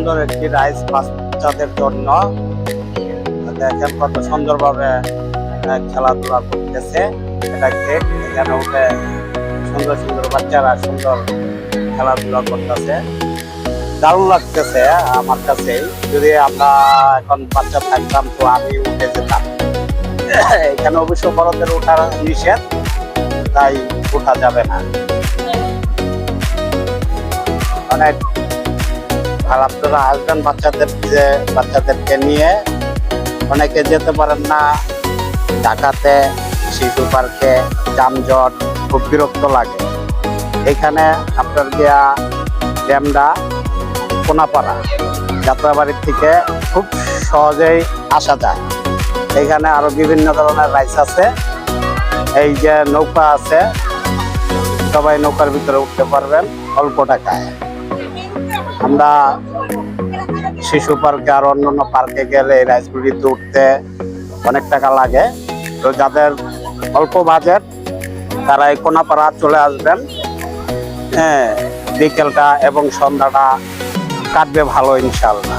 সুন্দর একটি রাইস বাচ্চাদের জন্য। দেখেন কত সুন্দরভাবে খেলাধুলা করতেছে। এটা গেট, এখানে উঠে সুন্দর সুন্দর বাচ্চারা সুন্দর খেলাধুলা করতেছে। দারুণ লাগতেছে আমার কাছে। যদি আমরা এখন বাচ্চা থাকতাম তো আমি উঠে যেতাম। এখানে অবশ্য বড়দের ওঠার নিষেধ, তাই ওঠা যাবে না। অনেক আর আপনারা আসবেন বাচ্চাদেরকে নিয়ে। অনেকে যেতে পারেন না ঢাকাতে, শিশু পার্কে যানজট, খুব বিরক্ত লাগে। এখানে আপনার গিয়া ড্যামরা কোনাপাড়া যাত্রাবাড়ির থেকে খুব সহজেই আসা যায়। এখানে আরো বিভিন্ন ধরনের রাইস আছে। এই যে নৌকা আছে, সবাই নৌকার ভিতরে উঠতে পারবেন অল্প টাকায়। আমরা শিশু পার্কে আর অন্যান্য পার্কে গেলে এই রাইসগুলিতে উঠতে অনেক টাকা লাগে। তো যাদের অল্প বাজেট তারা এই কোনাপাড়া চলে আসবেন। হ্যাঁ, বিকেলটা এবং সন্ধ্যাটা কাটবে ভালো ইনশাআল্লাহ।